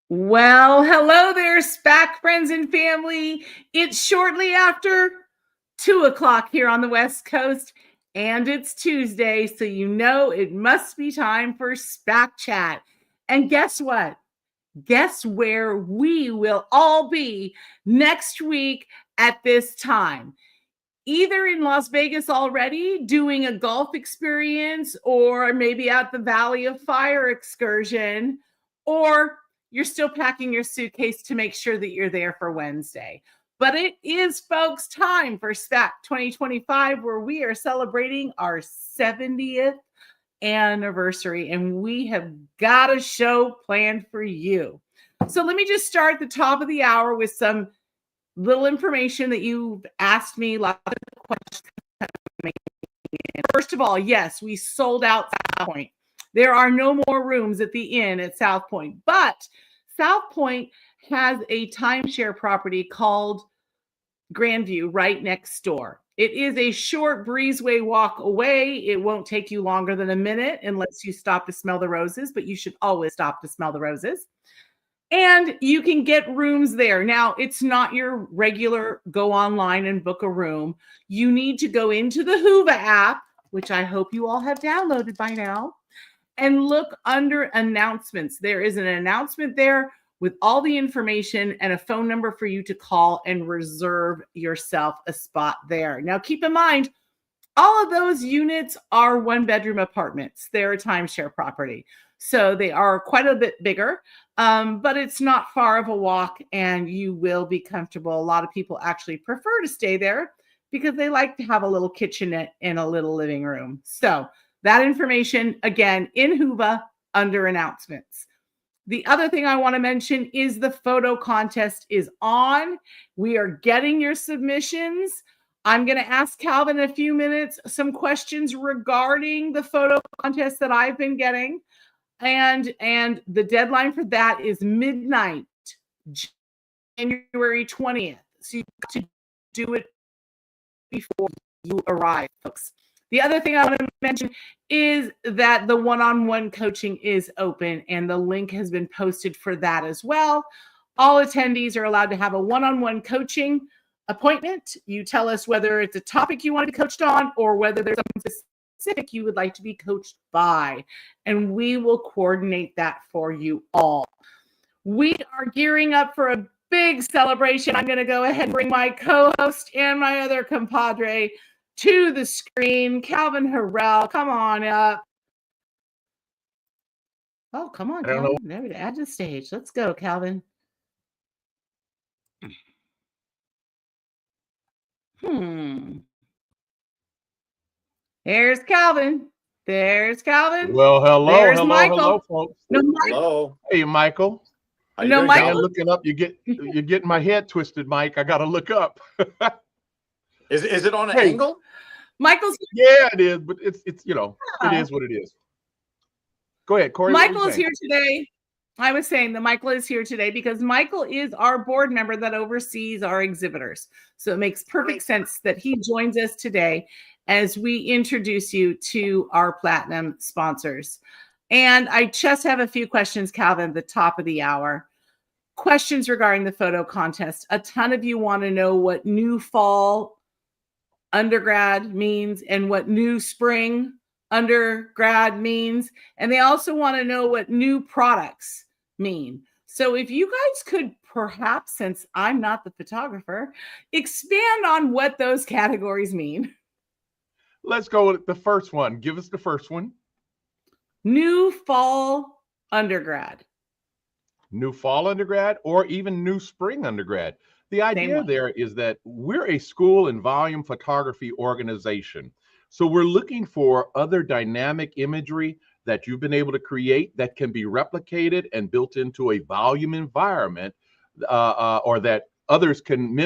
Well, hello there, SPAC friends and family. It's shortly after 2 o'clock here on the West Coast, and it's Tuesday, so you know it must be time for SPAC chat. And guess what? Guess where we will all be next week at this time? Either in Las Vegas already doing a golf experience, or maybe at the Valley of Fire excursion, or you're still packing your suitcase to make sure that you're there for Wednesday. But it is, folks, time for SPAC 2025, where we are celebrating our 70th anniversary, and we have got a show planned for you. So let me just start at the top of the hour with some little information that you've asked me, lots of questions. First of all, yes, we sold out South Point. There are no more rooms at the inn at South Point, but South Point has a timeshare property called Grandview right next door. It is a short breezeway walk away. It won't take you longer than a minute unless you stop to smell the roses, but you should always stop to smell the roses. And you can get rooms there. Now, it's not your regular go online and book a room. You need to go into the Whova app, which I hope you all have downloaded by now, and look under announcements. There is an announcement there with all the information and a phone number for you to call and reserve yourself a spot there. Now, keep in mind, all of those units are one-bedroom apartments. They're a timeshare property. So they are quite a bit bigger, but it's not far of a walk, and you will be comfortable. A lot of people actually prefer to stay there because they like to have a little kitchenette and a little living room. So that information, again, in Whova under announcements. The other thing I want to mention is the photo contest is on. We are getting your submissions. I'm going to ask Calvin in a few minutes some questions regarding the photo contest that I've been getting. And the deadline for that is midnight, January 20th. So you have to do it before you arrive, folks. The other thing I want to mention is that the one-on-one coaching is open, and the link has been posted for that as well. All attendees are allowed to have a one-on-one coaching appointment. You tell us whether it's a topic you want to be coached on or whether there's something specific you would like to be coached by, and we will coordinate that for you all. We are gearing up for a big celebration. I'm going to go ahead and bring my co-host and my other compadre to the screen. Calvin Harrell, come on up. Oh, come on, Calvin. There we go. Add to the stage. Let's go, Calvin. There's Calvin. There's Calvin. Well, hello, There's hello, Michael. hello, folks. No, Hello. Hey, Michael. No, Michael. Looking up, you're getting my head twisted, Mike. I got to look up. Is it on an angle? Michael's. Yeah, it is, but it's it is what it is. Go ahead, Corey. Michael is here today. I was saying that Michael is here today because Michael is our board member that oversees our exhibitors. So it makes perfect sense that he joins us today as we introduce you to our platinum sponsors. And I just have a few questions, Calvin, at the top of the hour. Questions regarding the photo contest. A ton of you want to know what new fall undergrad means and what new spring undergrad means. And they also want to know what new products mean. So if you guys could perhaps, since I'm not the photographer, expand on what those categories mean. Let's go with the first one. Give us the first one. New fall undergrad. New fall undergrad or even new spring undergrad. The idea there is that we're a school and volume photography organization. So we're looking for other dynamic imagery that you've been able to create that can be replicated and built into a volume environment or that others can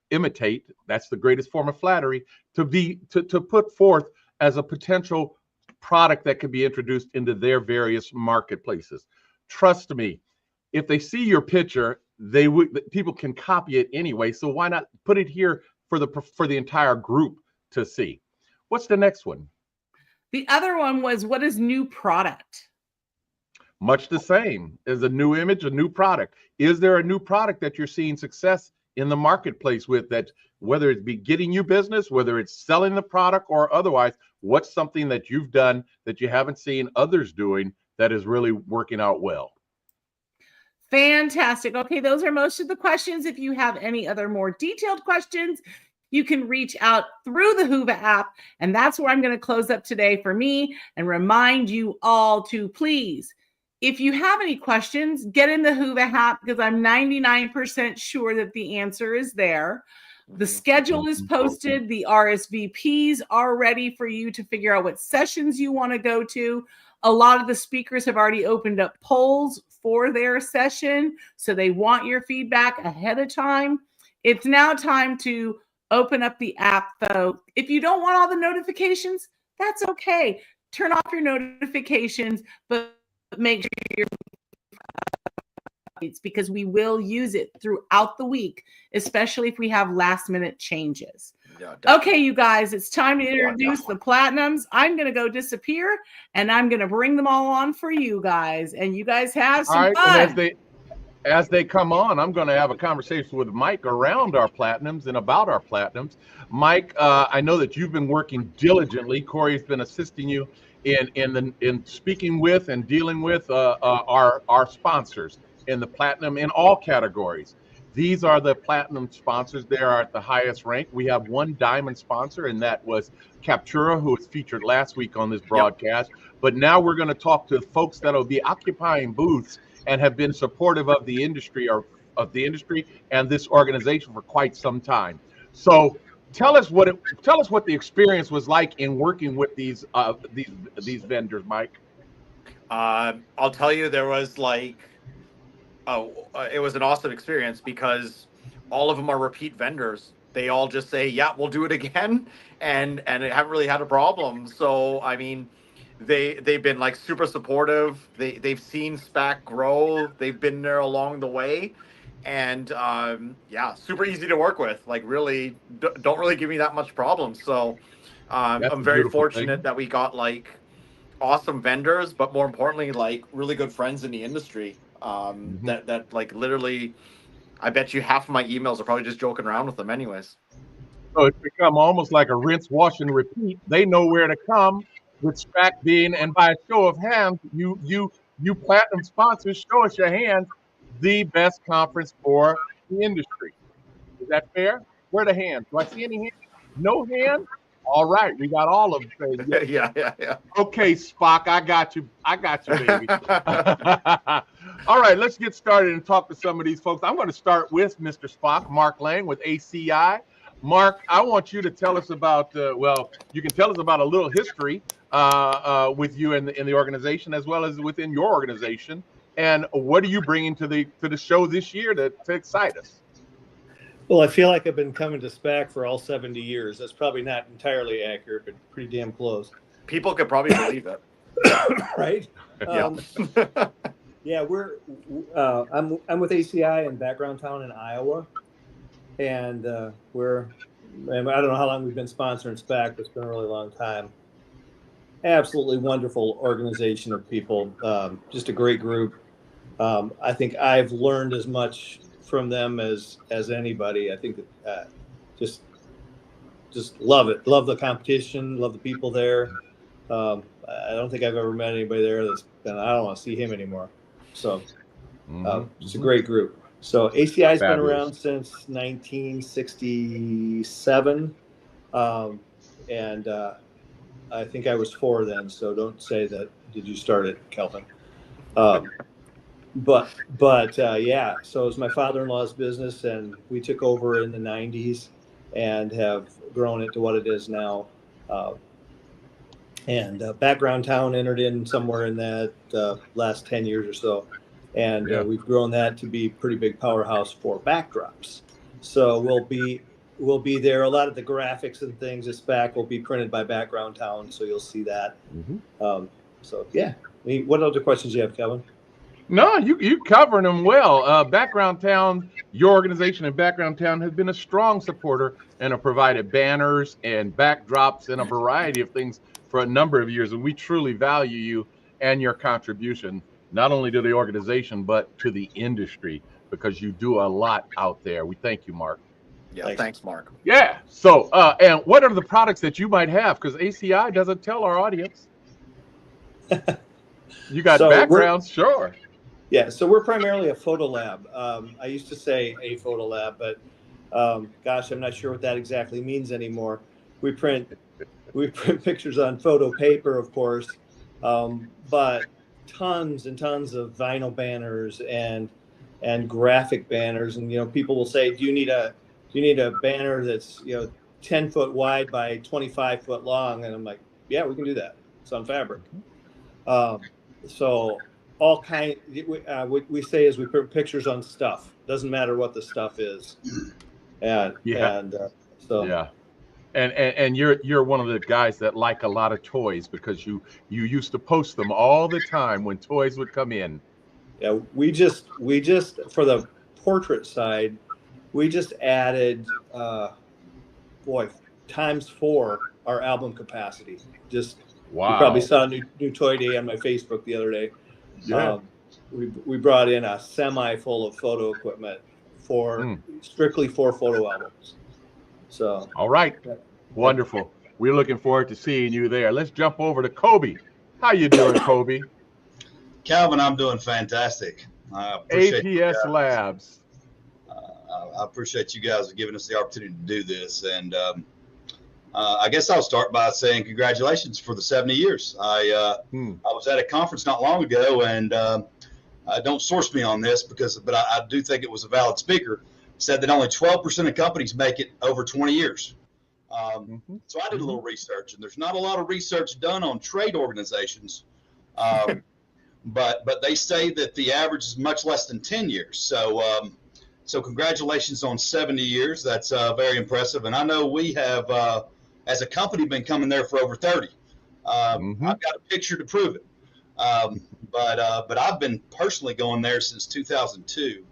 imitate. That's the greatest form of flattery, to put forth as a potential product that can be introduced into their various marketplaces. Trust me, if they see your picture, people can copy it anyway. So why not put it here for the entire group to see? What's the next one? The other one was, what is new product? much the same as a new image, a new product. Is there a new product that you're seeing success in the marketplace with, that whether it be getting you business, whether it's selling the product or otherwise, what's something that you've done that you haven't seen others doing that is really working out well? Fantastic. Okay, those are most of the questions. If you have any other more detailed questions, you can reach out through the Whova app. And that's where I'm going to close up today for me and remind you all to please, if you have any questions, get in the Whova app, because I'm 99% sure that the answer is there. The schedule is posted. The RSVPs are ready for you to figure out what sessions you want to go to. A lot of the speakers have already opened up polls for their session, so they want your feedback ahead of time. It's now time to open up the app, though. If you don't want all the notifications, that's okay. Turn off your notifications, but make sure you're because we will use it throughout the week, especially if we have last minute changes. Yeah, okay, you guys, it's time to introduce the Platinums. I'm going to go disappear and I'm going to bring them all on for you guys. And you guys have some fun. And as they come on, I'm going to have a conversation with Mike around our Platinums and about our Platinums. Mike, I know that you've been working diligently. Corey's been assisting you in speaking with and dealing with our sponsors in the Platinum in all categories. These are the Platinum sponsors. They are at the highest rank. We have one Diamond sponsor, and that was Captura, who was featured last week on this broadcast. Yep. But now we're going to talk to folks that will be occupying booths and have been supportive of the industry and this organization for quite some time. So tell us what the experience was like in working with these vendors, Mike. I'll tell you, there was it was an awesome experience because all of them are repeat vendors. They all just say, yeah, we'll do it again. And haven't really had a problem. So, I mean, they've been super supportive. They've seen SPAC grow. They've been there along the way. And yeah, super easy to work with. Really don't really give me that much problem. So I'm very fortunate that we got awesome vendors, but more importantly, really good friends in the industry. That literally, I bet you half of my emails are probably just joking around with them anyways. So it's become almost like a rinse, wash, and repeat. They know where to come, with SPAC being, and by a show of hands, you Platinum sponsors, show us your hands, the best conference for the industry. Is that fair? Where are the hands? Do I see any hands? No hands? All right, we got all of them saying yeah. Okay, SPAC, I got you, baby. All right, let's get started and talk to some of these folks. I'm going to start with Mr. SPAC, Mark Lang with ACI. Mark, I want you to tell us about, you can tell us about a little history with you in the organization, as well as within your organization. And what are you bringing to the show this year to excite us? Well, I feel like I've been coming to SPAC for all 70 years. That's probably not entirely accurate, but pretty damn close. People could probably believe it. Right? Yeah. Yeah, I'm with ACI in Background Town in Iowa. And I don't know how long we've been sponsoring SPAC, but it's been a really long time. Absolutely wonderful organization of people. Just a great group. I think I've learned as much from them as anybody. I think that just love it. Love the competition. Love the people there. I don't think I've ever met anybody there that's been, I don't want to see him anymore. So it's a great group. So ACI's been around since 1967. And I think I was 4 then. So don't say that. Did you start it, Kelvin? But yeah, so it was my father-in-law's business, and we took over in the 90s and have grown it to what it is now. And Background Town entered in somewhere in that last 10 years or so. And we've grown that to be a pretty big powerhouse for backdrops. So we'll be there. A lot of the graphics and things at SPAC will be printed by Background Town, so you'll see that. So yeah, what other questions do you have, Kevin? No, you covering them well. Background Town, your organization in Background Town has been a strong supporter and have provided banners and backdrops and a variety of things for a number of years, and we truly value you and your contribution. not only to the organization, but to the industry, because you do a lot out there. We thank you, Mark. Yeah, thanks, Mark. Yeah. So, and what are the products that you might have? Because ACI doesn't tell our audience. You got backgrounds, sure. Yeah, so we're primarily a photo lab. I used to say a photo lab, but gosh, I'm not sure what that exactly means anymore. We print pictures on photo paper, of course, but tons and tons of vinyl banners and graphic banners. And people will say, "Do you need a banner that's 10 foot wide by 25 foot long?" And I'm like, "Yeah, we can do that. It's on fabric." So all kind we say is we put pictures on stuff. Doesn't matter what the stuff is. And you're one of the guys that like a lot of toys, because you used to post them all the time when toys would come in. Yeah, we just for the portrait side, we just added ×4 our album capacity. Just wow. You probably saw a new toy day on my Facebook the other day. Yeah. We brought in a semi full of photo equipment for strictly for photo albums. So all right, wonderful. We're looking forward to seeing you there. Let's jump over to Kobe. How you doing, Kobe? Calvin, I'm doing fantastic. APS Labs. I appreciate you guys giving us the opportunity to do this, and I guess I'll start by saying congratulations for the 70 years. I was at a conference not long ago, and don't source me on this but I do think it was a valid speaker, said that only 12% of companies make it over 20 years. So I did a little research, and there's not a lot of research done on trade organizations, but they say that the average is much less than 10 years. So congratulations on 70 years. That's very impressive. And I know we have, as a company, been coming there for over 30. I've got a picture to prove it. But I've been personally going there since 2002,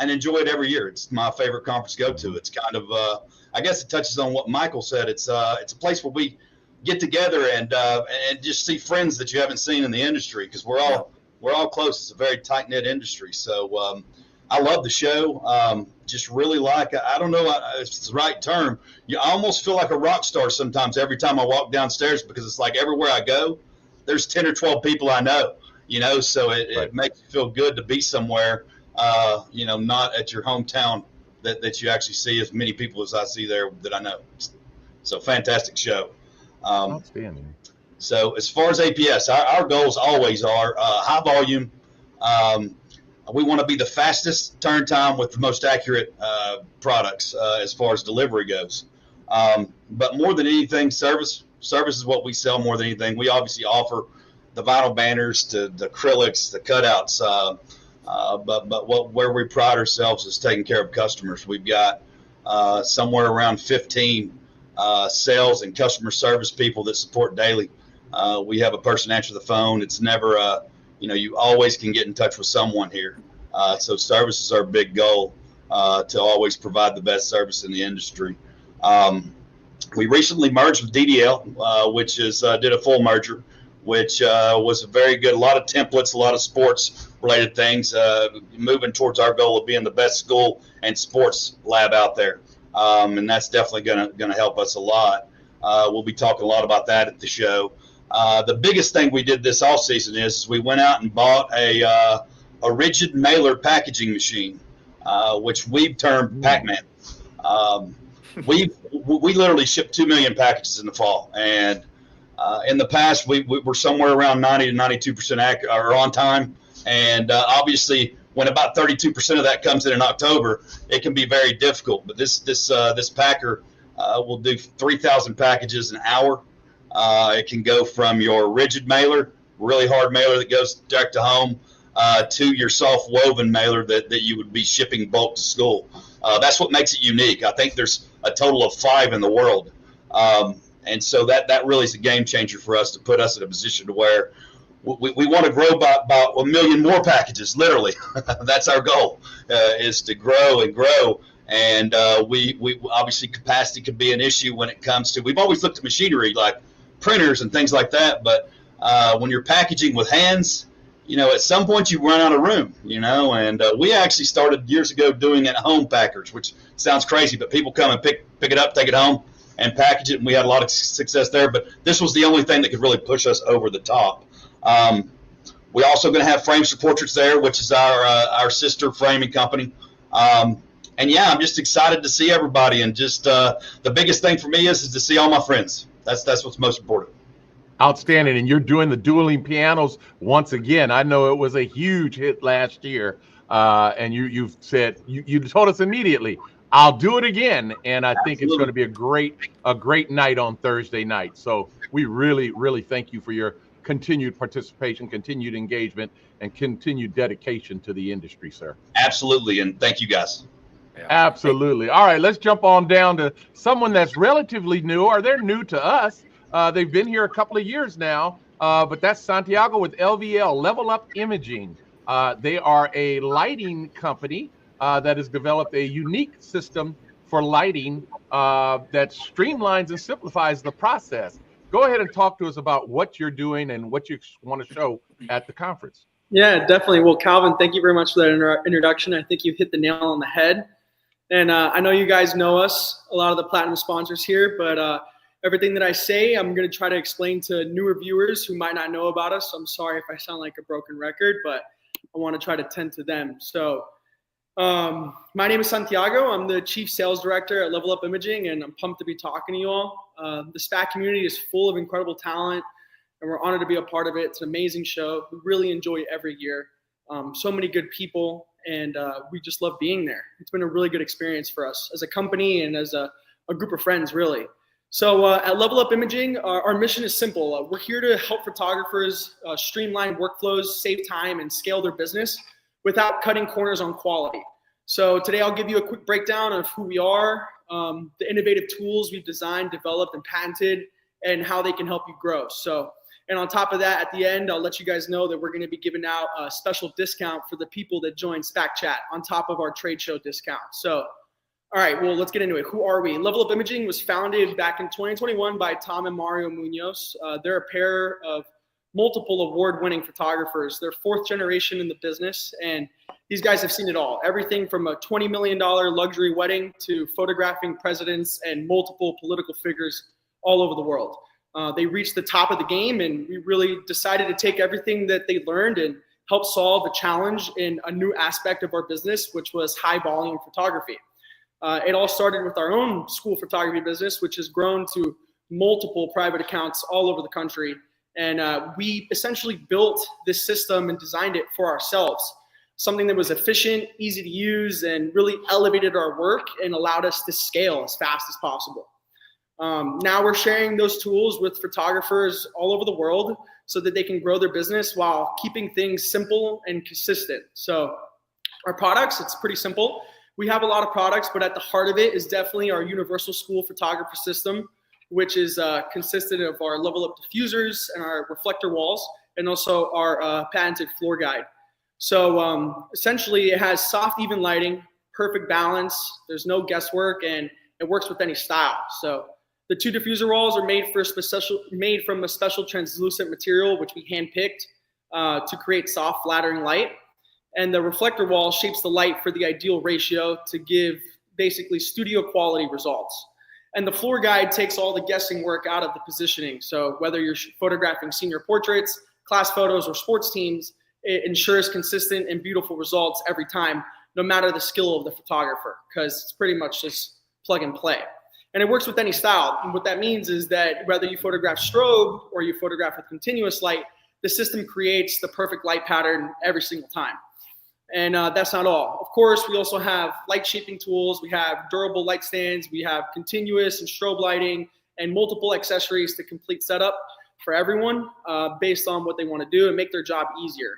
and enjoy it every year. It's my favorite conference to go to. It's kind of, I guess it touches on what Michael said. It's a place where we get together and just see friends that you haven't seen in the industry, because we're all close. It's a very tight knit industry. So I love the show. Just really like, I don't know if it's the right term. You almost feel like a rock star sometimes every time I walk downstairs, because it's like everywhere I go, there's 10 or 12 people I know, so it makes you feel good to be somewhere, not at your hometown, that you actually see as many people as I see there that I know. So fantastic show. Outstanding. So as far as APS, our goals always are high volume. We want to be the fastest turn time with the most accurate products as far as delivery goes. But more than anything, service is what we sell more than anything. We obviously offer the vinyl banners, to the acrylics, the cutouts. But where we pride ourselves is taking care of customers. We've got somewhere around 15 sales and customer service people that support daily. We have a person answer the phone. It's never you always can get in touch with someone here. So service is our big goal, to always provide the best service in the industry. We recently merged with DDL, which did a full merger, which was very good. A lot of templates, a lot of sports related things, moving towards our goal of being the best school and sports lab out there. And that's definitely going to help us a lot. We'll be talking a lot about that at the show. The biggest thing we did this all season is we went out and bought a rigid mailer packaging machine, which we've termed Pac-Man. We literally shipped 2 million packages in the fall, and in the past we were somewhere around 90 to 92% or on time, and obviously when about 32% of that comes in October, it can be very difficult. But this packer will do 3,000 packages an hour. It can go from your rigid mailer, really hard mailer that goes direct to home, to your soft woven mailer that you would be shipping bulk to school. That's what makes it unique. I think there's a total of 5 in the world. And so that really is a game changer for us, to put us in a position to where we want to grow by about 1 million more packages, literally. That's our goal, is to grow and grow. And we obviously capacity can be an issue when it comes to, we've always looked at machinery like printers and things like that. But when you're packaging with hands, at some point you run out of room, and we actually started years ago doing it at home packers, which sounds crazy, but people come and pick it up, take it home, and package it, and we had a lot of success there. But this was the only thing that could really push us over the top. We're also going to have Frames for Portraits there, which is our sister framing company. And yeah, I'm just excited to see everybody, and just the biggest thing for me is to see all my friends. That's what's most important. Outstanding. And you're doing the dueling pianos once again. I know it was a huge hit last year. And you've said, you told us immediately, I'll do it again. And I think it's going to be a great night on Thursday night. So we really, really thank you for your continued participation, continued engagement, and continued dedication to the industry, sir. Absolutely. And thank you, guys. Yeah. Absolutely. All right, let's jump on down to someone that's relatively new, or they're new to us. They've been here a couple of years now, but that's Santiago with LVL, Level Up Imaging. They are a lighting company that has developed a unique system for lighting that streamlines and simplifies the process. Go ahead and talk to us about what you're doing and what you want to show at the conference. Yeah, definitely. Well, Calvin, thank you very much for that introduction. I think you hit the nail on the head. And I know you guys know us, a lot of the platinum sponsors here, but everything that I say, I'm going to try to explain to newer viewers who might not know about us. So I'm sorry if I sound like a broken record, but I want to try to tend to them. So my name is Santiago. I'm the Chief Sales Director at Level Up Imaging, and I'm pumped to be talking to you all. The SPAC community is full of incredible talent, and we're honored to be a part of it. It's an amazing show. We really enjoy it every year. So many good people, and we just love being there. It's been a really good experience for us as a company and as a group of friends, really. So at Level Up Imaging, our mission is simple. We're here to help photographers streamline workflows, save time, and scale their business without cutting corners on quality. So today I'll give you a quick breakdown of who we are, the innovative tools we've designed, developed, and patented, and how they can help you grow. So, and on top of that, at the end, I'll let you guys know that we're going to be giving out a special discount for the people that join SPAC Chat on top of our trade show discount. So, all right, well, let's get into it. Who are we? Level Up Imaging was founded back in 2021 by Tom and Mario Munoz. They're a pair of multiple award-winning photographers. They're fourth generation in the business, and these guys have seen it all. Everything from a $20 million luxury wedding to photographing presidents and multiple political figures all over the world. They reached the top of the game, and we really decided to take everything that they learned and help solve a challenge in a new aspect of our business, which was high volume photography. It all started with our own school photography business, which has grown to multiple private accounts all over the country. And we essentially built this system and designed it for ourselves, something that was efficient, easy to use, and really elevated our work and allowed us to scale as fast as possible. Now we're sharing those tools with photographers all over the world so that they can grow their business while keeping things simple and consistent. So our products, it's pretty simple. We have a lot of products, but at the heart of it is definitely our universal school photographer system, which is consisted of our Level Up diffusers and our reflector walls, and also our patented floor guide. So essentially it has soft, even lighting, perfect balance. There's no guesswork, and it works with any style. So the two diffuser walls are made from a special translucent material, which we handpicked to create soft, flattering light. And the reflector wall shapes the light for the ideal ratio to give basically studio quality results. And the floor guide takes all the guessing work out of the positioning. So whether you're photographing senior portraits, class photos, or sports teams, it ensures consistent and beautiful results every time, no matter the skill of the photographer, because it's pretty much just plug and play. And it works with any style. And what that means is that whether you photograph strobe or you photograph with continuous light, the system creates the perfect light pattern every single time. And that's not all. Of course, we also have light shaping tools. We have durable light stands. We have continuous and strobe lighting and multiple accessories to complete setup for everyone based on what they want to do and make their job easier.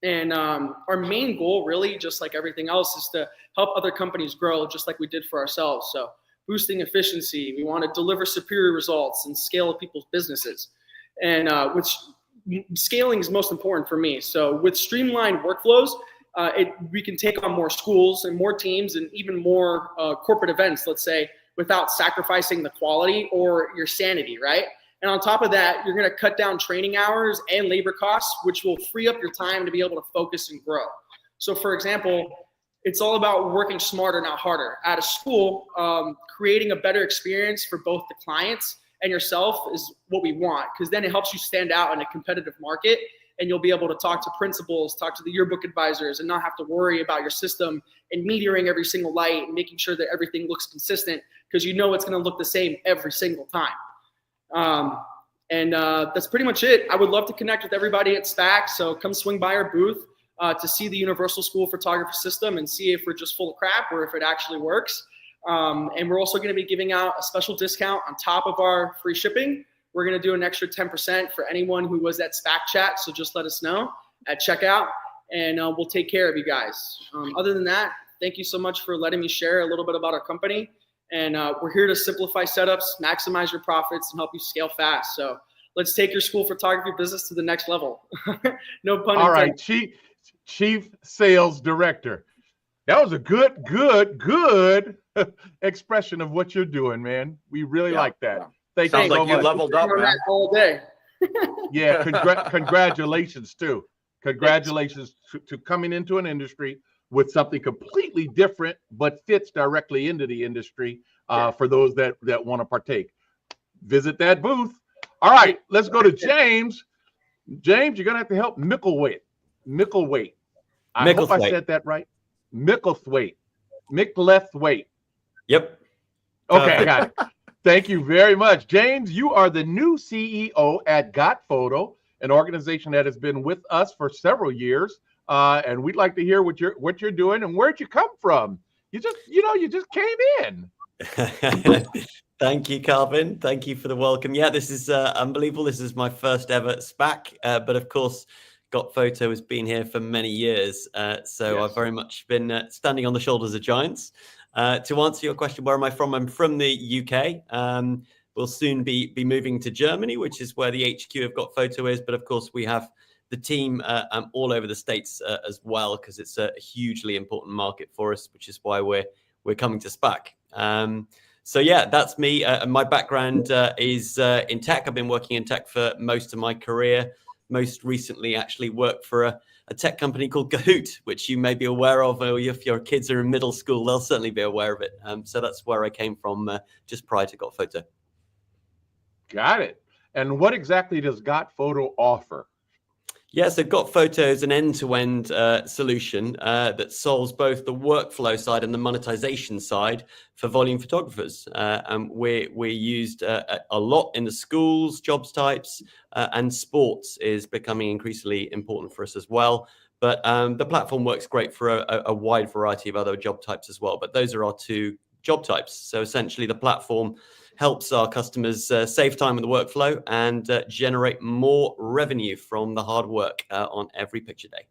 And our main goal, really, just like everything else, is to help other companies grow just like we did for ourselves. So boosting efficiency, we want to deliver superior results and scale people's businesses. And which scaling is most important for me. So with streamlined workflows, we can take on more schools and more teams and even more corporate events, let's say, without sacrificing the quality or your sanity, right? And on top of that, you're going to cut down training hours and labor costs, which will free up your time to be able to focus and grow. So for example, it's all about working smarter, not harder. At a school, creating a better experience for both the clients and yourself is what we want, because then it helps you stand out in a competitive market, and you'll be able to talk to principals, talk to the yearbook advisors, and not have to worry about your system and metering every single light and making sure that everything looks consistent, because you know it's going to look the same every single time. That's pretty much it. I would love to connect with everybody at SPAC, so come swing by our booth to see the Universal School Photography system and see if we're just full of crap or if it actually works. And we're also going to be giving out a special discount on top of our free shipping. We're going to do an extra 10% for anyone who was at SPAC chat. So just let us know at checkout, and we'll take care of you guys. Other than that, thank you so much for letting me share a little bit about our company. And we're here to simplify setups, maximize your profits, and help you scale fast. So let's take your school photography business to the next level. No pun intended. All right, Chief Sales Director. That was a good expression of what you're doing, man. We really like that. Yeah. Thank Sounds you so like you much. leveled up, man. All day. Yeah, congratulations too. Congratulations to coming into an industry with something completely different, but fits directly into the industry for those that want to partake. Visit that booth. All right, let's go to James. James, you're gonna have to help Micklethwaite. I hope I said that right. Micklethwaite. Yep. Okay, I got it. Thank you very much. James, you are the new CEO at Got Photo, an organization that has been with us for several years. And we'd like to hear what you're doing and where'd you come from? You just came in. Thank you, Calvin. Thank you for the welcome. Yeah, this is unbelievable. This is my first ever SPAC, but of course, Got Photo has been here for many years. So yes. I've very much been standing on the shoulders of giants. To answer your question, where am I from? I'm from the UK. We'll soon be moving to Germany, which is where the HQ of Got Photo is. But of course, we have the team all over the States as well, because it's a hugely important market for us, which is why we're coming to SPAC. So yeah, that's me. My background is in tech. I've been working in tech for most of my career. Most recently, actually worked for a tech company called Kahoot, which you may be aware of, or if your kids are in middle school, they'll certainly be aware of it. So that's where I came from just prior to Got Photo. Got it. And what exactly does Got Photo offer? Yeah, so Got Photo is an end-to-end solution that solves both the workflow side and the monetization side for volume photographers. And we're used a lot in the schools, jobs types, and sports is becoming increasingly important for us as well. But the platform works great for a wide variety of other job types as well. But those are our two job types. So essentially the platform helps our customers save time in the workflow and generate more revenue from the hard work on every picture day.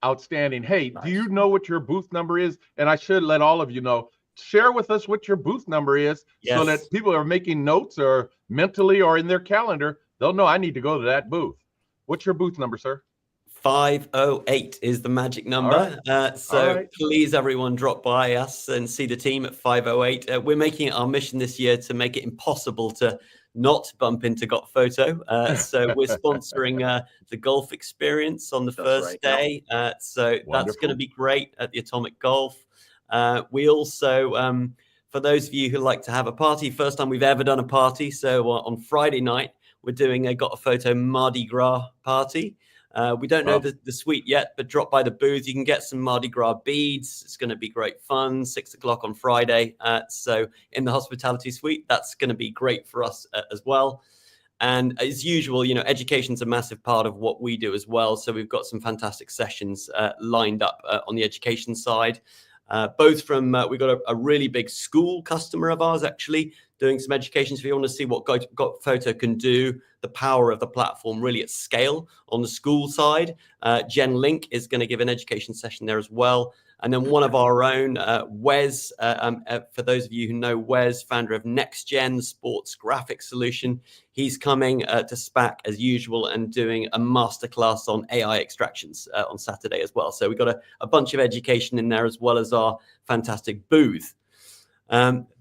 Outstanding. Hey, Nice. Do you know what your booth number is? And I should let all of you know. Share with us what your booth number is, so that people are making notes or mentally or in their calendar, they'll know I need to go to that booth. What's your booth number, sir? 508 is the magic number. Please, everyone, drop by us and see the team at 508. We're making it our mission this year to make it impossible to not bump into Got Photo. So we're sponsoring the golf experience on the first day. So that's going to be great at the Atomic Golf. We also, for those of you who like to have a party, first time we've ever done a party. So on Friday night, we're doing a Got a Photo Mardi Gras party. We don't know the suite yet, but drop by the booth. You can get some Mardi Gras beads. It's going to be great fun. 6 o'clock on Friday. So in the hospitality suite, that's going to be great for us as well. And as usual, education's a massive part of what we do as well. So we've got some fantastic sessions lined up on the education side. Both from, we've got a really big school customer of ours actually doing some education. So if you want to see what Got Photo can do, the power of the platform really at scale on the school side, Jen Link is going to give an education session there as well. And then one of our own, Wes, for those of you who know Wes, founder of NextGen, the sports graphics solution, he's coming to SPAC as usual and doing a masterclass on AI extractions on Saturday as well. So we've got a bunch of education in there as well as our fantastic booth.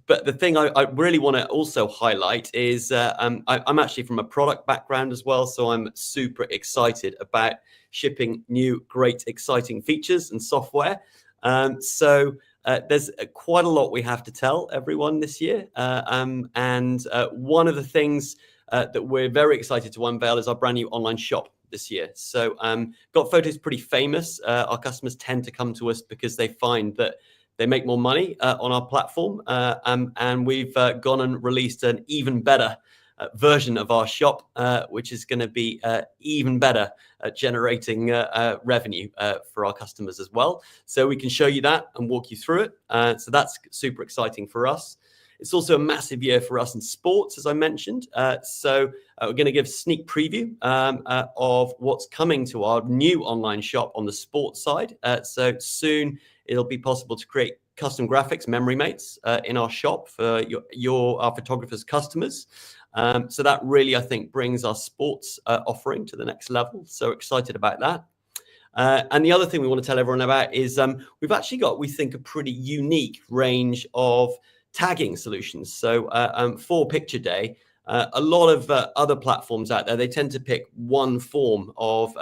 But the thing I really want to also highlight is I'm actually from a product background as well, so I'm super excited about shipping new, great, exciting features and software. So there's quite a lot we have to tell everyone this year. And one of the things that we're very excited to unveil is our brand new online shop this year. So Got Photo is pretty famous. Our customers tend to come to us because they find that they make more money on our platform. And we've gone and released an even better version of our shop, which is going to be even better at generating revenue for our customers as well. So we can show you that and walk you through it. So that's super exciting for us. It's also a massive year for us in sports, as I mentioned. So we're going to give a sneak preview of what's coming to our new online shop on the sports side. So soon it'll be possible to create custom graphics, memory mates in our shop for our photographers' customers. So that really, I think, brings our sports offering to the next level. So excited about that. And the other thing we want to tell everyone about is we've actually got, we think, a pretty unique range of tagging solutions. So for Picture Day, a lot of other platforms out there, they tend to pick one form of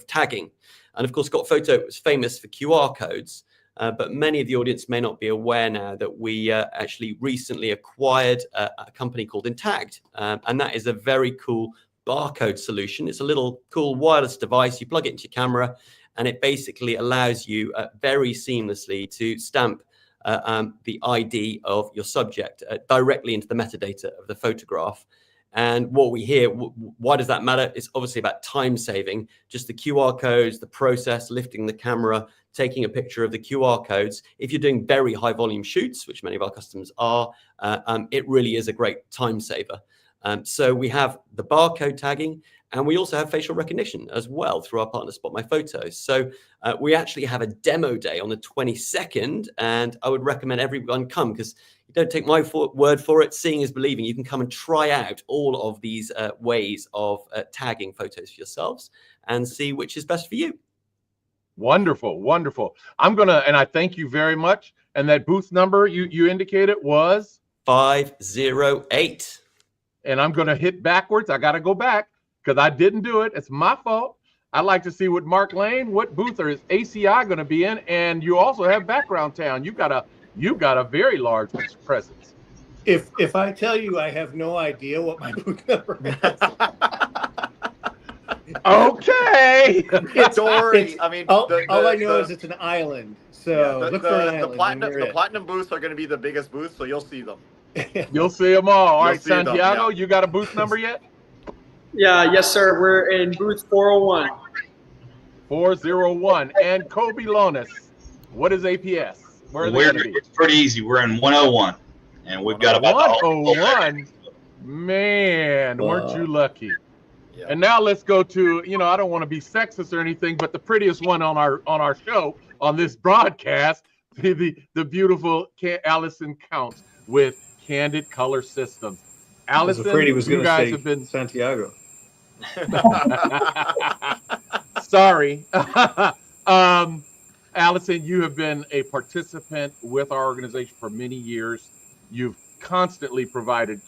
tagging. And of course, Got Photo is famous for QR codes, but many of the audience may not be aware now that we actually recently acquired a company called Intagged. And that is a very cool barcode solution. It's a little cool wireless device. You plug it into your camera, and it basically allows you very seamlessly to stamp the ID of your subject directly into the metadata of the photograph. And what we hear, why does that matter? It's obviously about time saving, just the QR codes, the process, lifting the camera, taking a picture of the QR codes. If you're doing very high volume shoots, which many of our customers are, it really is a great time saver. So we have the barcode tagging, and we also have facial recognition as well through our partner Spot My Photos. So we actually have a demo day on the 22nd, and I would recommend everyone come, because you don't take my word for it. Seeing is believing. You can come and try out all of these ways of tagging photos for yourselves and see which is best for you. Wonderful, wonderful. And I thank you very much. And that booth number you indicated was 508. And I'm gonna hit backwards. I gotta go back because I didn't do it. It's my fault. I'd like to see what Mark Lane, what booth is ACI going to be in, and you also have Background Town. You've got a very large presence. If I tell you I have no idea what my booth number is. Okay. Don't worry. I mean, all I know is it's an island. So look for an island. The platinum booths are going to be the biggest booths, so you'll see them. You'll see them all. All right, Yeah. Santiago, you got a booth number yet? Yeah, yes, sir. We're in booth 401. 401. And Kobe Lonis, what is APS? Where are they going to be? It's pretty easy. We're in 101, and we've got about 101. Man, weren't you lucky? Yeah. And now let's go to, I don't want to be sexist or anything, but the prettiest one on our show, on this broadcast, the beautiful Allison Counts with Candid Color Systems. Allison, I was afraid he was you guys say have been Santiago. Sorry. Allison, you have been a participant with our organization for many years. You've constantly provided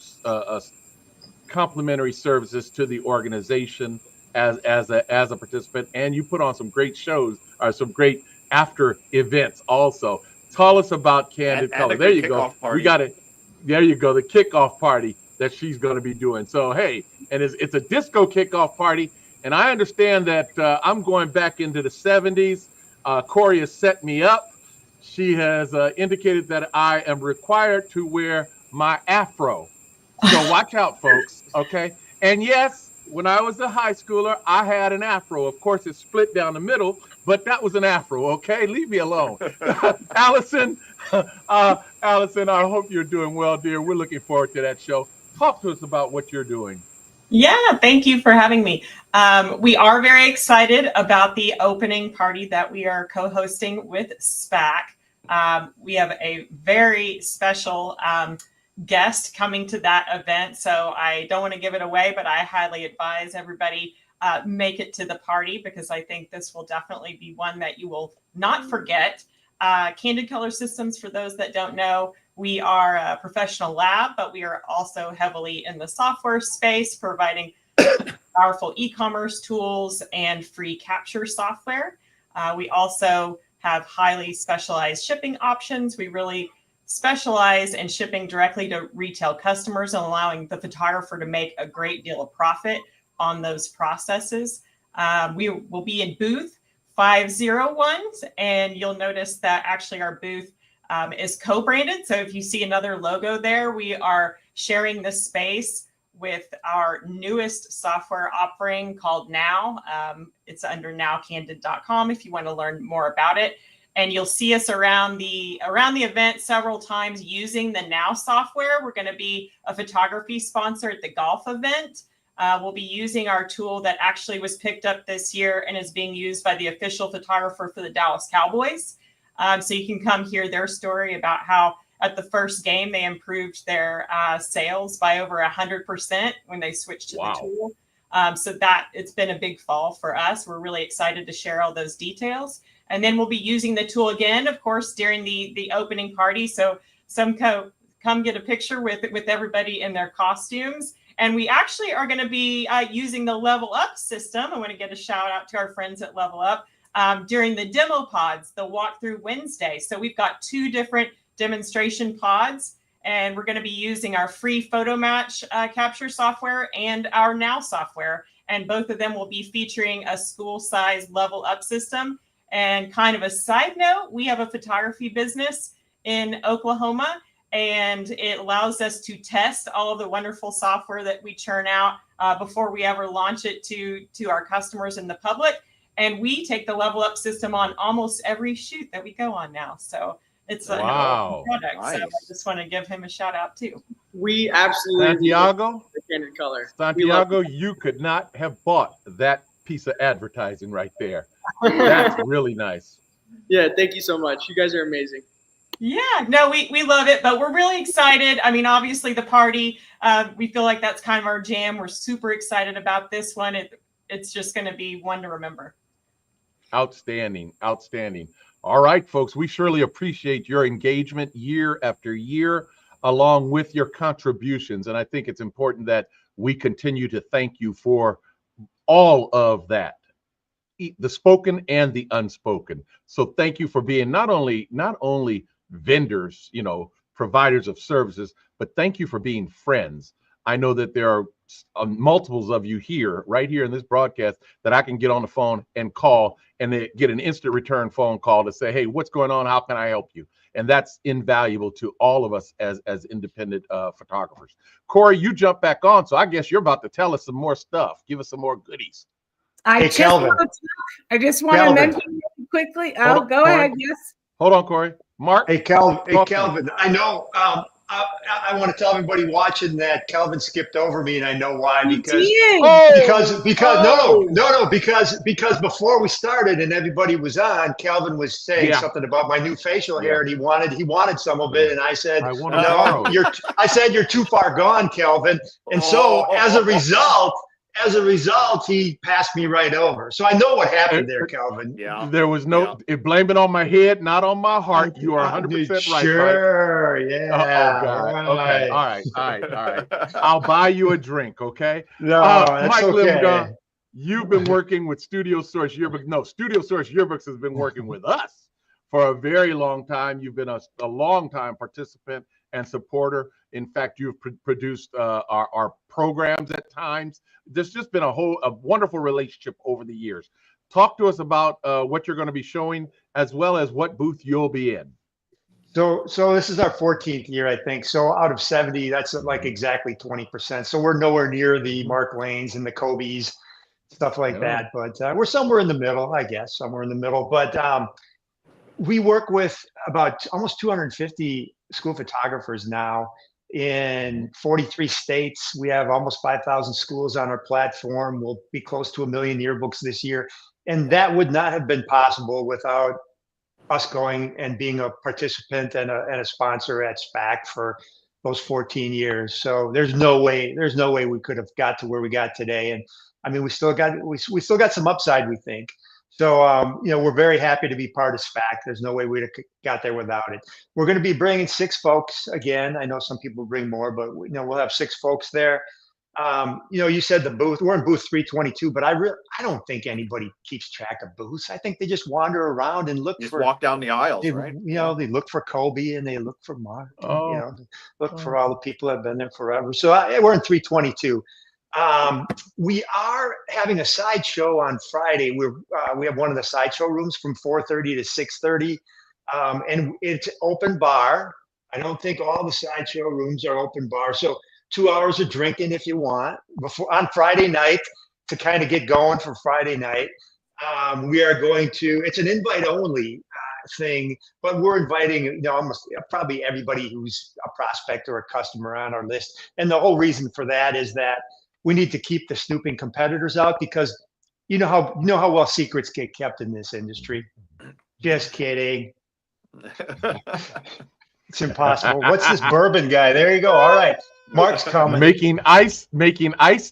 complimentary services to the organization as a participant, and you put on some great shows, or some great after events also. Tell us about Candid Color. There you go. We got it. There you go. The kickoff party that she's going to be doing. So, hey, and it's a disco kickoff party. And I understand that I'm going back into the 70s. Corey has set me up. She has indicated that I am required to wear my afro. So watch out, folks. Okay. And yes, when I was a high schooler, I had an afro. Of course, it's split down the middle, but that was an afro. Okay. Leave me alone. Allison, I hope you're doing well, dear. We're looking forward to that show. Talk to us about what you're doing. Yeah, thank you for having me. We are very excited about the opening party that we are co-hosting with SPAC. We have a very special guest coming to that event, so I don't want to give it away, but I highly advise everybody make it to the party, because I think this will definitely be one that you will not forget. Candid Color Systems, for those that don't know, we are a professional lab, but we are also heavily in the software space, providing powerful e-commerce tools and free capture software. We also have highly specialized shipping options. We really specialize in shipping directly to retail customers and allowing the photographer to make a great deal of profit on those processes. We will be in booth 501, and you'll notice that actually our booth is co-branded. So if you see another logo there, we are sharing this space with our newest software offering called Now. It's under nowcandid.com if you want to learn more about it. And you'll see us around the event several times using the Now software. We're going to be a photography sponsor at the golf event. We'll be using our tool that actually was picked up this year and is being used by the official photographer for the Dallas Cowboys. So you can come hear their story about how at the first game they improved their sales by over 100% when they switched to the tool. So that it's been a big fall for us. We're really excited to share all those details. And then we'll be using the tool again, of course, during the opening party. So some come get a picture with everybody in their costumes. And we actually are going to be using the Level Up system. I want to get a shout out to our friends at Level Up during the demo pods, the walkthrough Wednesday. So we've got 2 different demonstration pods, and we're going to be using our free photo match capture software and our Now software. And both of them will be featuring a school size Level Up system. And kind of a side note, we have a photography business in Oklahoma, and it allows us to test all of the wonderful software that we churn out before we ever launch it to our customers and the public. And we take the Level Up system on almost every shoot that we go on now. So it's a product. Nice. So I just want to give him a shout out too. We absolutely Santiago, the Candid Color. Santiago, you could not have bought that piece of advertising right there. That's really nice. Yeah, thank you so much. You guys are amazing. Yeah, no, we love it, but we're really excited. I mean, obviously the party, we feel like that's kind of our jam. We're super excited about this one. It's just going to be one to remember. Outstanding, outstanding. All right, folks, we surely appreciate your engagement year after year, along with your contributions. And I think it's important that we continue to thank you for all of that, the spoken and the unspoken. So thank you for being not only vendors, providers of services, but thank you for being friends. I know that there are multiples of you right here in this broadcast that I can get on the phone and call, and they get an instant return phone call to say, hey, what's going on? How can I help you? And that's invaluable to all of us as independent photographers. Corey, you jump back on, so I guess you're about to tell us some more stuff. Give us some more goodies. I just want to mention really quickly. Oh, go ahead. Yes. Hold on, Corey. Mark. Hey, Calvin. I know. I want to tell everybody watching that Calvin skipped over me, and I know why. Because before we started and everybody was on, Calvin was saying something about my new facial hair, and he wanted some of it, and I said, no, you're too far gone, Calvin. And so as a result, he passed me right over. So I know what happened there, Calvin. Yeah. There was blame it on my head, not on my heart. You are 100% right. Sure. Right? Yeah. Oh, God. Right. Okay. All right. I'll buy you a drink. Okay. No, that's Mike okay. Limga, you've been working with Studio Source Yearbook. No, Studio Source Yearbooks has been working with us for a very long time. You've been a long time participant and supporter. In fact, you've produced our programs at times. There's just been a wonderful relationship over the years. Talk to us about what you're going to be showing, as well as what booth you'll be in. So this is our 14th year, I think. So out of 70, that's like exactly 20%. So we're nowhere near the Mark Lanes and the Kobe's, stuff like that. But we're somewhere in the middle, I guess, somewhere in the middle. But we work with about almost 250 school photographers now in 43 states. We have almost 5,000 schools on our platform. We'll be close to 1 million yearbooks this year. And that would not have been possible without us going and being a participant and a sponsor at SPAC for those 14 years. So there's no way we could have got to where we got today. And I mean, we still got some upside, we think. So, we're very happy to be part of SPAC. There's no way we'd have got there without it. We're going to be bringing 6 folks again. I know some people bring more, but we'll have 6 folks there. You said the booth. We're in booth 322, but I don't think anybody keeps track of booths. I think they just wander around and look Just walk down the aisles, right? They look for Kobe and they look for Mark. Look for all the people that have been there forever. So we're in 322. We are having a sideshow on Friday. We have one of the sideshow rooms from 4:30 to 6:30, and it's open bar. I don't think all the sideshow rooms are open bar. So 2 hours of drinking if you want before on Friday night to kind of get going for Friday night. We are going to. It's an invite only thing, but we're inviting almost probably everybody who's a prospect or a customer on our list. And the whole reason for that is that we need to keep the snooping competitors out, because you know how well secrets get kept in this industry. Just kidding. It's impossible. What's this bourbon guy? There you go. All right. Mark's coming. Making ice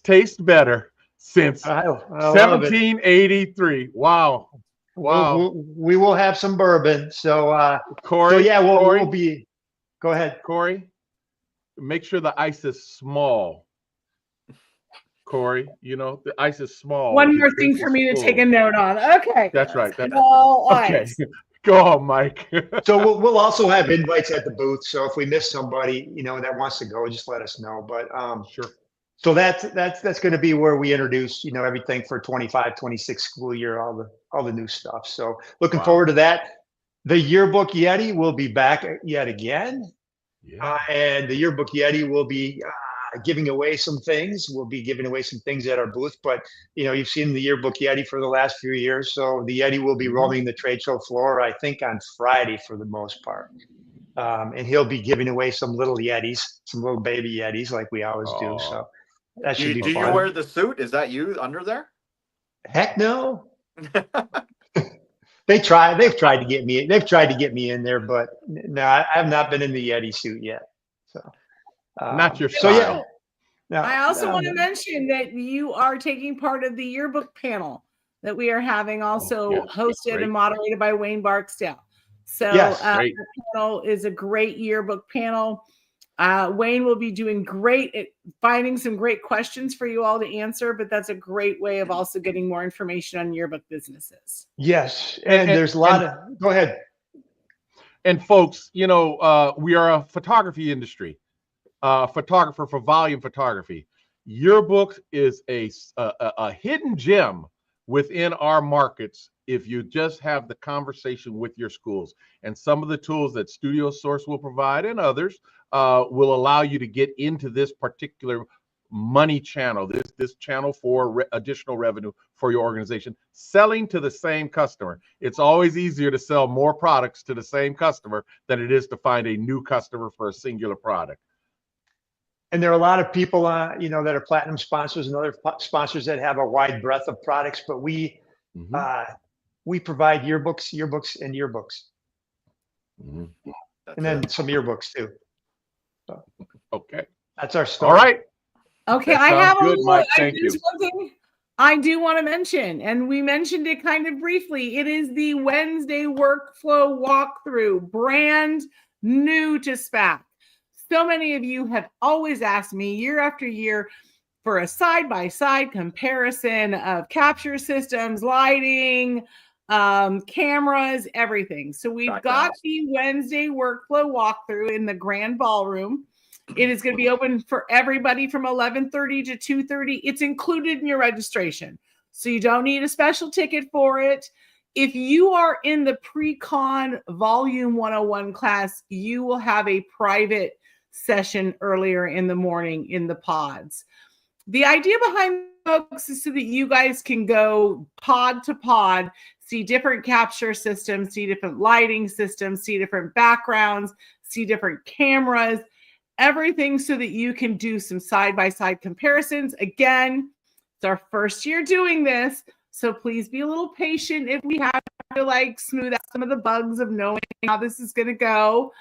taste better since 1783. Wow. Wow. We will have some bourbon. So Corey. So yeah, we'll be. Go ahead, Corey. Make sure the ice is small. Corey, the ice is small. One more thing for me to take a note on. Okay. That's right. Small ice. Go on, Mike. So we'll also have invites at the booth. So if we miss somebody, that wants to go, just let us know. But sure. So that's going to be where we introduce, everything for 25-26 school year, all the new stuff. So looking forward to that. The Yearbook Yeti will be back yet again. Yeah. And the Yearbook Yeti will be giving away some things. We'll be giving away some things at our booth, but you've seen the Yearbook Yeti for the last few years. So the Yeti will be roaming the trade show floor, I think on Friday for the most part. And he'll be giving away some little Yetis, some little baby Yetis like we always do. So that should be fun. Do you wear the suit? Is that you under there? Heck no. They've tried to get me. They've tried to get me in there, but no, I have not been in the Yeti suit yet. So not your style. So yeah. I also want to mention that you are taking part of the yearbook panel that we are having, also hosted and moderated by Wayne Barksdale. So the panel is a great yearbook panel. Wayne will be doing great at finding some great questions for you all to answer, but that's a great way of also getting more information on yearbook businesses. Yes, and there's a lot of. Go ahead. And folks, we are a photography industry. Photographer for volume photography. Yearbook is a hidden gem within our markets if you just have the conversation with your schools. And some of the tools that Studio Source will provide and others will allow you to get into this particular money channel, this channel for additional revenue for your organization, selling to the same customer. It's always easier to sell more products to the same customer than it is to find a new customer for a singular product. And there are a lot of people, that are platinum sponsors and other sponsors that have a wide breadth of products, but we provide yearbooks, and yearbooks, and then some yearbooks too. So, okay, that's our story. All right. Okay, I have a little. One thing I do want to mention, and we mentioned it kind of briefly. It is the Wednesday workflow walkthrough, brand new to SPAC. So many of you have always asked me year after year for a side-by-side comparison of capture systems, lighting, cameras, everything. So we've got the Wednesday workflow walkthrough in the grand ballroom. It is going to be open for everybody from 11:30 to 2:30. It's included in your registration, so you don't need a special ticket for it. If you are in the pre-con volume 101 class, you will have a private session earlier in the morning in the pods. The idea behind folks is so that you guys can go pod to pod, see different capture systems, see different lighting systems, see different backgrounds, see different cameras, everything so that you can do some side-by-side comparisons. Again, it's our first year doing this, so please be a little patient if we have to smooth out some of the bugs of knowing how this is going to go.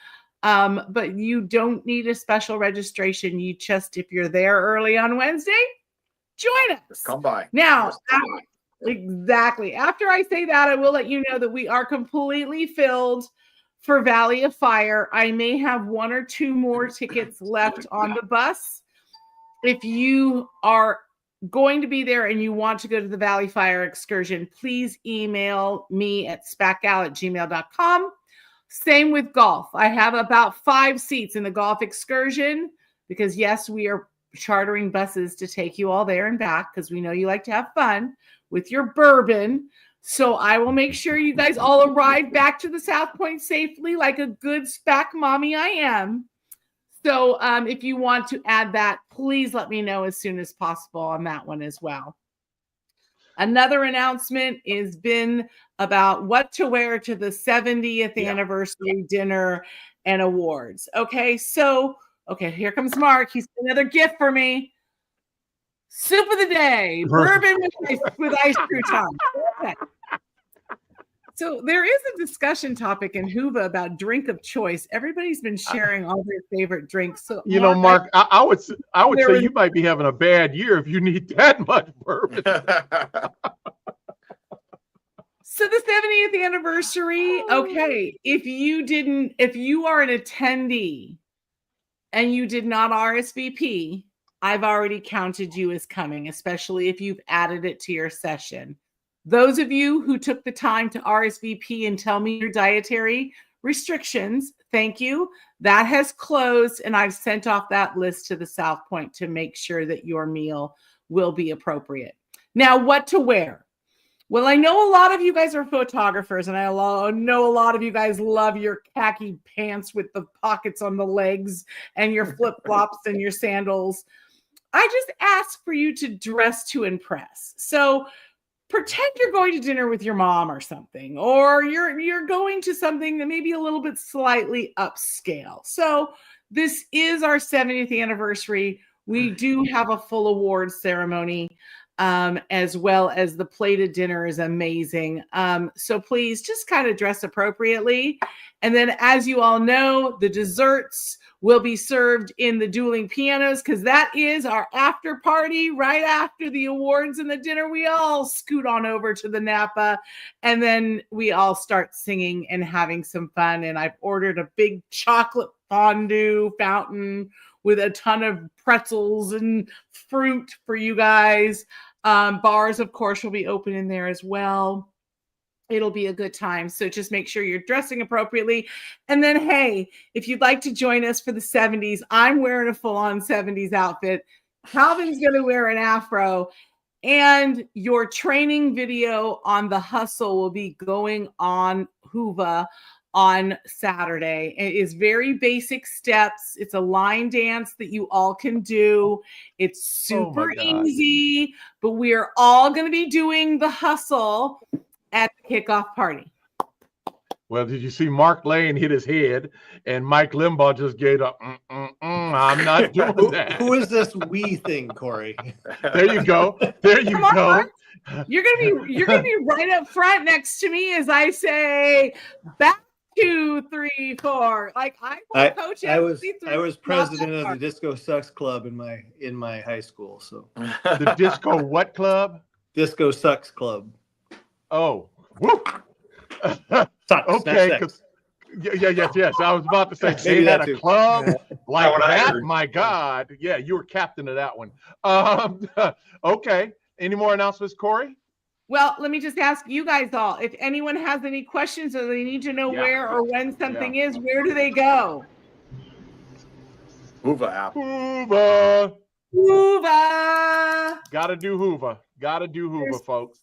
But you don't need a special registration. You just, if you're there early on Wednesday, join us. Come by. Now, Exactly. After I say that, I will let you know that we are completely filled for Valley of Fire. I may have 1 or 2 more tickets left on the bus. If you are going to be there and you want to go to the Valley Fire excursion, please email me at spacgal@gmail.com. Same with golf. I have about 5 seats in the golf excursion because, yes, we are chartering buses to take you all there and back because we know you like to have fun with your bourbon. So I will make sure you guys all arrive back to the South Point safely like a good SPAC mommy I am. So if you want to add that, please let me know as soon as possible on that one as well. Another announcement has been about what to wear to the 70th anniversary dinner and awards. Okay, so, here comes Mark. He's got another gift for me. Soup of the day, bourbon with ice croutons. Okay. So there is a discussion topic in Hoover about drink of choice. Everybody's been sharing all their favorite drinks. So Mark, I would say you might be having a bad year if you need that much bourbon. So the 70th anniversary, okay, if you are an attendee and you did not RSVP, I've already counted you as coming, especially if you've added it to your session. Those of you who took the time to RSVP and tell me your dietary restrictions, thank you. That has closed, and I've sent off that list to the South Point to make sure that your meal will be appropriate. Now, what to wear? Well, I know a lot of you guys are photographers, and I know a lot of you guys love your khaki pants with the pockets on the legs and your flip-flops and your sandals. I just ask for you to dress to impress. So pretend you're going to dinner with your mom or something, or you're going to something that may be a little bit slightly upscale. So this is our 70th anniversary. We do have a full awards ceremony, as well as the plated dinner is amazing. So please just kind of dress appropriately. And then, as you all know, the desserts will be served in the dueling pianos because that is our after party right after the awards and the dinner. We all scoot on over to the Napa and then we all start singing and having some fun. And I've ordered a big chocolate fondue fountain with a ton of pretzels and fruit for you guys. Bars, of course, will be open in there as well. It'll be a good time. So just make sure you're dressing appropriately. And then, hey, if you'd like to join us for the 70s, I'm wearing a full-on 70s outfit. Calvin's going to wear an afro. And your training video on the hustle will be going on Hoover on Saturday. It is very basic steps. It's a line dance that you all can do. It's super easy, but we are all going to be doing the hustle at the kickoff party. Well, did you see Mark Lane hit his head and Mike Limbaugh just gave up? I'm not doing that. Who is this we thing, Corey? There you go. There you go. Mark. You're gonna be right up front next to me as I say back 2, 3, 4. Like I coach. I was president of the Disco Sucks Club in my high school. So the Disco what club? Disco Sucks Club. Oh, whoop. Okay. Yes. I was about to say they had a club like that. My God. Yeah, you were captain of that one. Okay. Any more announcements, Corey? Well, let me just ask you guys all, if anyone has any questions or they need to know where or when something is, where do they go? Hoover app. Hoover. Gotta do Hoover, folks.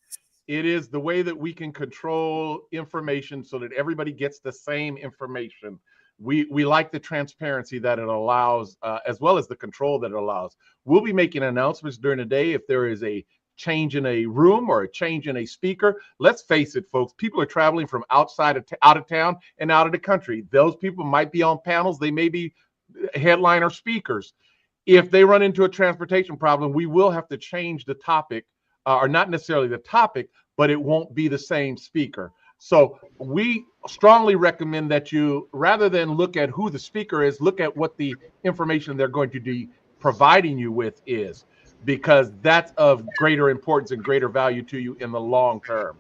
It is the way that we can control information so that everybody gets the same information. We like the transparency that it allows, as well as the control that it allows. We'll be making announcements during the day if there is a change in a room or a change in a speaker. Let's face it, folks, people are traveling from out of town and out of the country. Those people might be on panels. They may be headliner speakers. If they run into a transportation problem, we will have to change the topic, or not necessarily the topic, but it won't be the same speaker. So we strongly recommend that you, rather than look at who the speaker is, look at what the information they're going to be providing you with is. because that's of greater importance and greater value to you in the long term.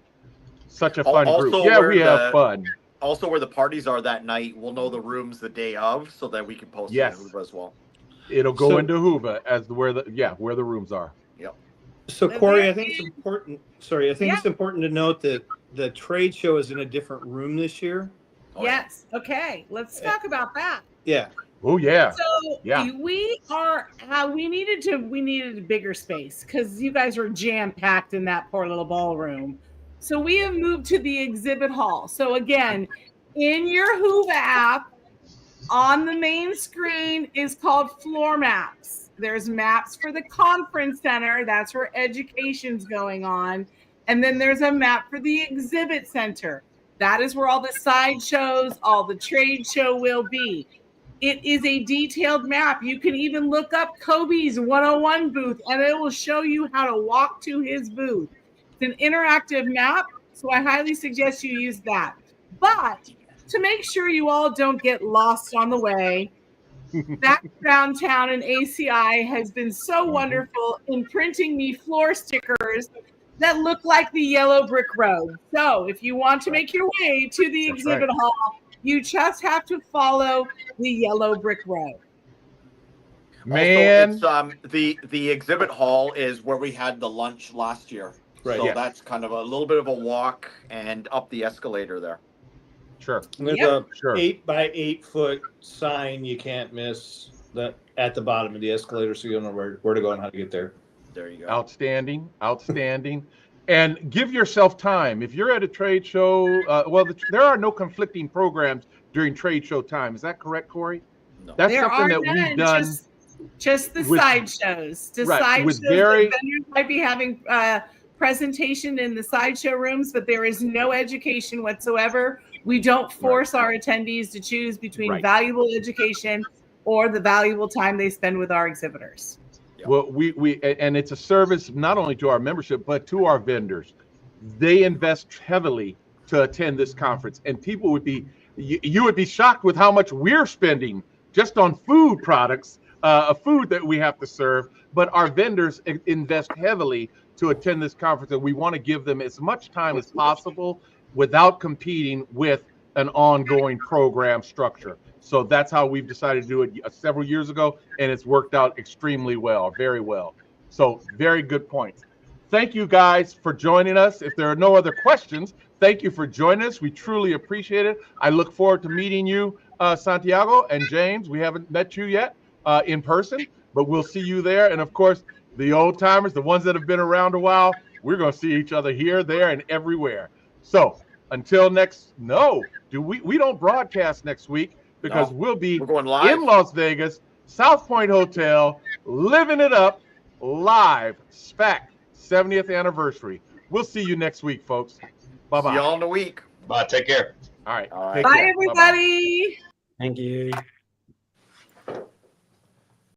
Such a fun group. Yeah, we have fun. Also, where the parties are that night, we'll know the rooms the day of, so that we can post it in Hoover as well. It'll go into Hoover as where the rooms are. Yep. So Corey, I think it's important. Sorry, I think it's important to note that the trade show is in a different room this year. Yes. Okay. Let's talk about that. Yeah. Oh yeah. So we needed a bigger space because you guys were jam packed in that poor little ballroom. So we have moved to the exhibit hall. So again, in your Hoover app, on the main screen is called floor maps. There's maps for the conference center. That's where education's going on. And then there's a map for the exhibit center. That is where all the sideshows, all the trade show will be. It is a detailed map. You can even look up Kobe's 101 booth and it will show you how to walk to his booth. It's an interactive map, so I highly suggest you use that. But to make sure you all don't get lost on the way, Background Town and ACI has been so wonderful in printing me floor stickers that look like the yellow brick road. So if you want to make your way to the exhibit hall, you just have to follow the yellow brick road. Man, also, it's, the exhibit hall is where we had the lunch last year. Right. So that's kind of a little bit of a walk and up the escalator there. Sure. And there's a 8 by 8 foot sign you can't miss that at the bottom of the escalator, so you'll know where to go and how to get there. There you go. Outstanding. And give yourself time. If you're at a trade show, there are no conflicting programs during trade show time. Is that correct, Corey? No. That's something that we've done. Just the sideshows. The sideshows. The vendors might be having presentation in the sideshow rooms, but there is no education whatsoever. We don't force our attendees to choose between valuable education or the valuable time they spend with our exhibitors. Well, and it's a service not only to our membership, but to our vendors. They invest heavily to attend this conference, and people would be, you would be shocked with how much we're spending just on food products, food that we have to serve. But our vendors invest heavily to attend this conference, and we want to give them as much time as possible without competing with an ongoing program structure. So that's how we've decided to do it several years ago, and it's worked out extremely well, very well. So very good points. Thank you guys for joining us. If there are no other questions, thank you for joining us. We truly appreciate it. I look forward to meeting you, Santiago and James. We haven't met you yet in person, but we'll see you there. And of course, the old timers, the ones that have been around a while, we're going to see each other here, there, and everywhere. So until we don't broadcast next week because we'll be going live in Las Vegas, South Point Hotel, living it up live, SPAC 70th anniversary. We'll see you next week, folks. Bye-bye. See y'all in a week. Bye. Take care. All right. Bye, everybody. Thank you.